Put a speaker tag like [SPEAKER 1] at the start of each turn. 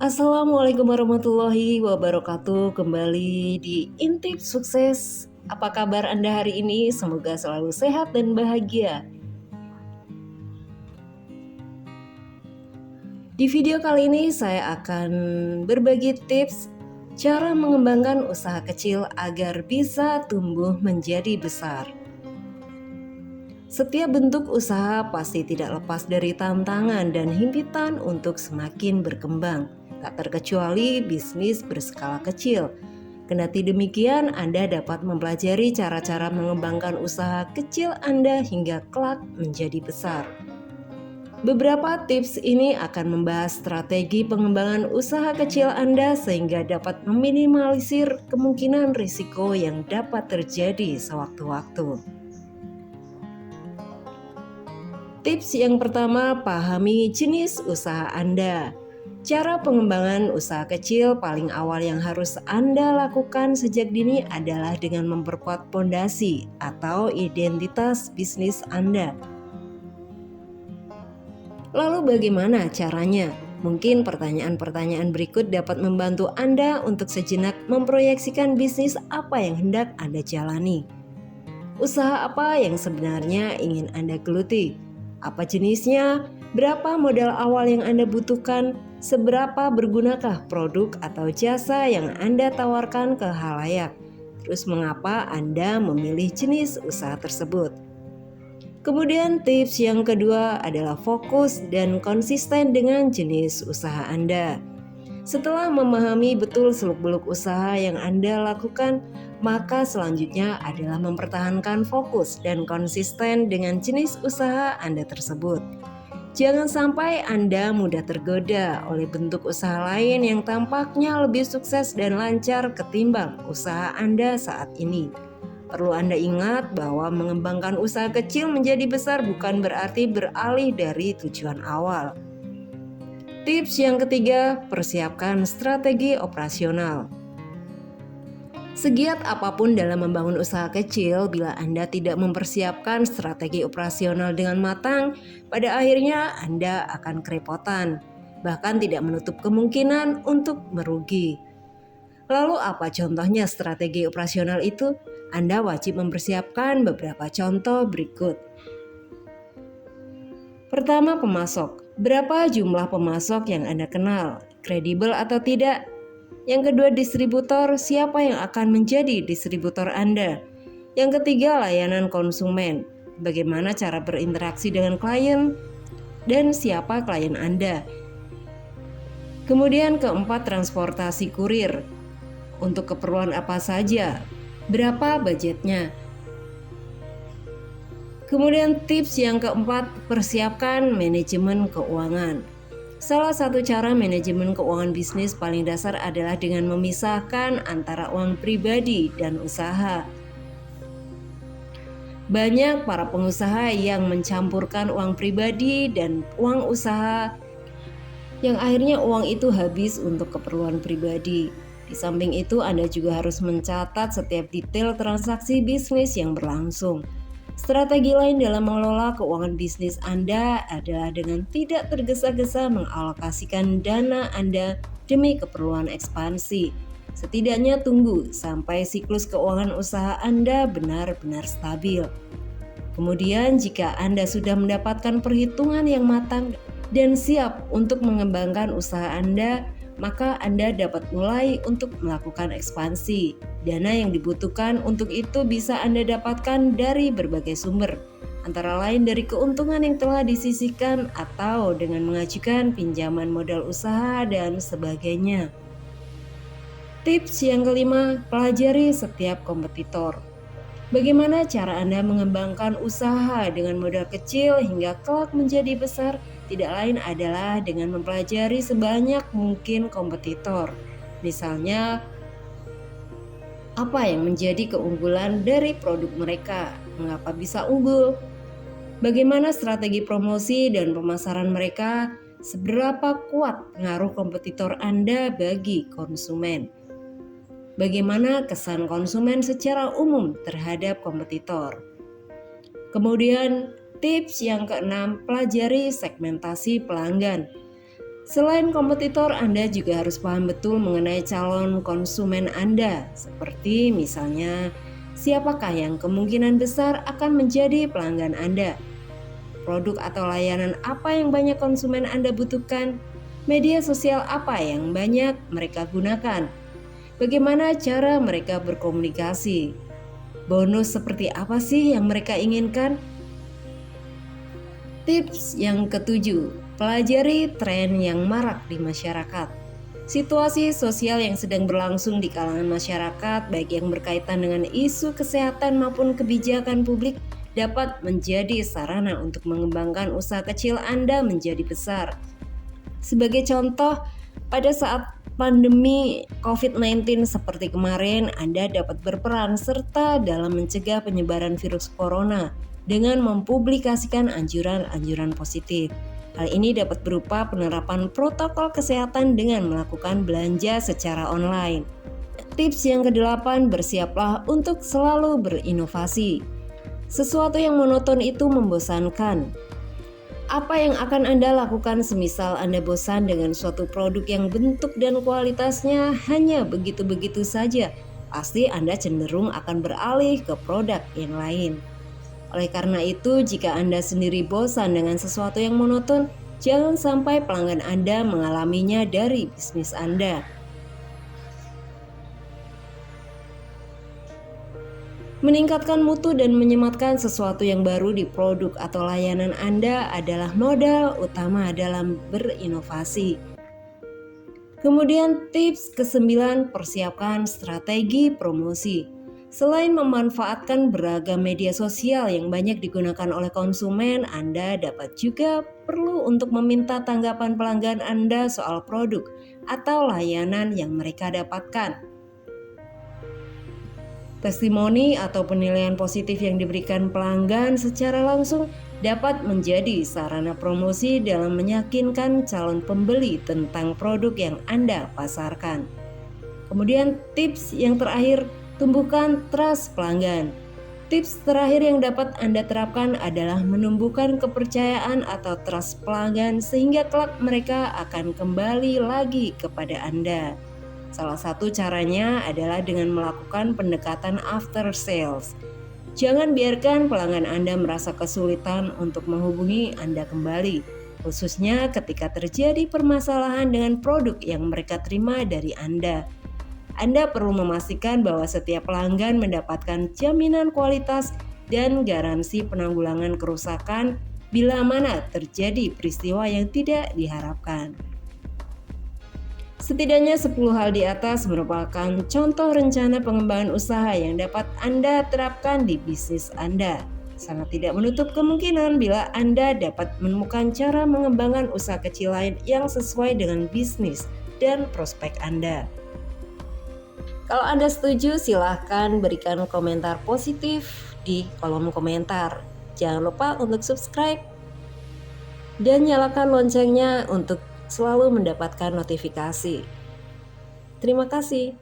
[SPEAKER 1] Assalamualaikum warahmatullahi wabarakatuh. Kembali di Intip Sukses. Apa kabar Anda hari ini? Semoga selalu sehat dan bahagia. Di video kali ini saya akan berbagi tips cara mengembangkan usaha kecil agar bisa tumbuh menjadi besar. Setiap bentuk usaha pasti tidak lepas dari tantangan dan himpitan untuk semakin berkembang. Tak terkecuali bisnis berskala kecil. Kendati demikian, Anda dapat mempelajari cara-cara mengembangkan usaha kecil Anda hingga kelak menjadi besar. Beberapa tips ini akan membahas strategi pengembangan usaha kecil Anda sehingga dapat meminimalisir kemungkinan risiko yang dapat terjadi sewaktu-waktu. Tips yang pertama, pahami jenis usaha Anda. Cara pengembangan usaha kecil paling awal yang harus Anda lakukan sejak dini adalah dengan memperkuat fondasi atau identitas bisnis Anda. Lalu bagaimana caranya? Mungkin pertanyaan-pertanyaan berikut dapat membantu Anda untuk sejenak memproyeksikan bisnis apa yang hendak Anda jalani. Usaha apa yang sebenarnya ingin Anda geluti? Apa jenisnya? Berapa modal awal yang Anda butuhkan? Seberapa bergunakah produk atau jasa yang Anda tawarkan ke halayak? Terus mengapa Anda memilih jenis usaha tersebut? Kemudian tips yang kedua adalah fokus dan konsisten dengan jenis usaha Anda. Setelah memahami betul seluk-beluk usaha yang Anda lakukan, maka selanjutnya adalah mempertahankan fokus dan konsisten dengan jenis usaha Anda tersebut. Jangan sampai Anda mudah tergoda oleh bentuk usaha lain yang tampaknya lebih sukses dan lancar ketimbang usaha Anda saat ini. Perlu Anda ingat bahwa mengembangkan usaha kecil menjadi besar bukan berarti beralih dari tujuan awal. Tips yang ketiga, persiapkan strategi operasional. Segiat apapun dalam membangun usaha kecil, bila Anda tidak mempersiapkan strategi operasional dengan matang, pada akhirnya Anda akan kerepotan, bahkan tidak menutup kemungkinan untuk merugi. Lalu apa contohnya strategi operasional itu? Anda wajib mempersiapkan beberapa contoh berikut. Pertama, pemasok. Berapa jumlah pemasok yang Anda kenal? Kredibel atau tidak? Yang kedua, distributor. Siapa yang akan menjadi distributor Anda? Yang ketiga, layanan konsumen. Bagaimana cara berinteraksi dengan klien? Dan siapa klien Anda? Kemudian keempat, transportasi kurir. Untuk keperluan apa saja? Berapa budgetnya? Kemudian tips yang keempat, persiapkan manajemen keuangan. Salah satu cara manajemen keuangan bisnis paling dasar adalah dengan memisahkan antara uang pribadi dan usaha. Banyak para pengusaha yang mencampurkan uang pribadi dan uang usaha, yang akhirnya uang itu habis untuk keperluan pribadi. Di samping itu, Anda juga harus mencatat setiap detail transaksi bisnis yang berlangsung. Strategi lain dalam mengelola keuangan bisnis Anda adalah dengan tidak tergesa-gesa mengalokasikan dana Anda demi keperluan ekspansi. Setidaknya tunggu sampai siklus keuangan usaha Anda benar-benar stabil. Kemudian jika Anda sudah mendapatkan perhitungan yang matang dan siap untuk mengembangkan usaha Anda, maka Anda dapat mulai untuk melakukan ekspansi. Dana yang dibutuhkan untuk itu bisa Anda dapatkan dari berbagai sumber, antara lain dari keuntungan yang telah disisihkan atau dengan mengajukan pinjaman modal usaha dan sebagainya. Tips yang kelima, pelajari setiap kompetitor. Bagaimana cara Anda mengembangkan usaha dengan modal kecil hingga kelak menjadi besar? Tidak lain adalah dengan mempelajari sebanyak mungkin kompetitor. Misalnya, apa yang menjadi keunggulan dari produk mereka? Mengapa bisa unggul? Bagaimana strategi promosi dan pemasaran mereka? Seberapa kuat pengaruh kompetitor Anda bagi konsumen? Bagaimana kesan konsumen secara umum terhadap kompetitor? Kemudian tips yang keenam, pelajari segmentasi pelanggan. Selain kompetitor, Anda juga harus paham betul mengenai calon konsumen Anda, seperti misalnya siapakah yang kemungkinan besar akan menjadi pelanggan Anda, produk atau layanan apa yang banyak konsumen Anda butuhkan, media sosial apa yang banyak mereka gunakan, bagaimana cara mereka berkomunikasi, bonus seperti apa sih yang mereka inginkan. Tips yang ketujuh, pelajari tren yang marak di masyarakat. Situasi sosial yang sedang berlangsung di kalangan masyarakat, baik yang berkaitan dengan isu kesehatan maupun kebijakan publik, dapat menjadi sarana untuk mengembangkan usaha kecil Anda menjadi besar. Sebagai contoh, pada saat pandemi COVID-19 seperti kemarin, Anda dapat berperan serta dalam mencegah penyebaran virus corona dengan mempublikasikan anjuran-anjuran positif. Hal ini dapat berupa penerapan protokol kesehatan dengan melakukan belanja secara online. Tips yang kedelapan, bersiaplah untuk selalu berinovasi. Sesuatu yang monoton itu membosankan. Apa yang akan Anda lakukan semisal Anda bosan dengan suatu produk yang bentuk dan kualitasnya hanya begitu-begitu saja? Pasti Anda cenderung akan beralih ke produk yang lain. Oleh karena itu, jika Anda sendiri bosan dengan sesuatu yang monoton, jangan sampai pelanggan Anda mengalaminya dari bisnis Anda. Meningkatkan mutu dan menyematkan sesuatu yang baru di produk atau layanan Anda adalah modal utama dalam berinovasi. Kemudian tips ke-9, persiapkan strategi promosi. Selain memanfaatkan beragam media sosial yang banyak digunakan oleh konsumen, Anda dapat juga perlu untuk meminta tanggapan pelanggan Anda soal produk atau layanan yang mereka dapatkan. Testimoni atau penilaian positif yang diberikan pelanggan secara langsung dapat menjadi sarana promosi dalam meyakinkan calon pembeli tentang produk yang Anda pasarkan. Kemudian tips yang terakhir, tumbuhkan trust pelanggan. Tips terakhir yang dapat Anda terapkan adalah menumbuhkan kepercayaan atau trust pelanggan sehingga kelak mereka akan kembali lagi kepada Anda. Salah satu caranya adalah dengan melakukan pendekatan after sales. Jangan biarkan pelanggan Anda merasa kesulitan untuk menghubungi Anda kembali, khususnya ketika terjadi permasalahan dengan produk yang mereka terima dari Anda. Anda perlu memastikan bahwa setiap pelanggan mendapatkan jaminan kualitas dan garansi penanggulangan kerusakan bila mana terjadi peristiwa yang tidak diharapkan. Setidaknya 10 hal di atas merupakan contoh rencana pengembangan usaha yang dapat Anda terapkan di bisnis Anda. Sangat tidak menutup kemungkinan bila Anda dapat menemukan cara mengembangkan usaha kecil lain yang sesuai dengan bisnis dan prospek Anda. Kalau Anda setuju, silahkan berikan komentar positif di kolom komentar. Jangan lupa untuk subscribe dan nyalakan loncengnya untuk selalu mendapatkan notifikasi. Terima kasih.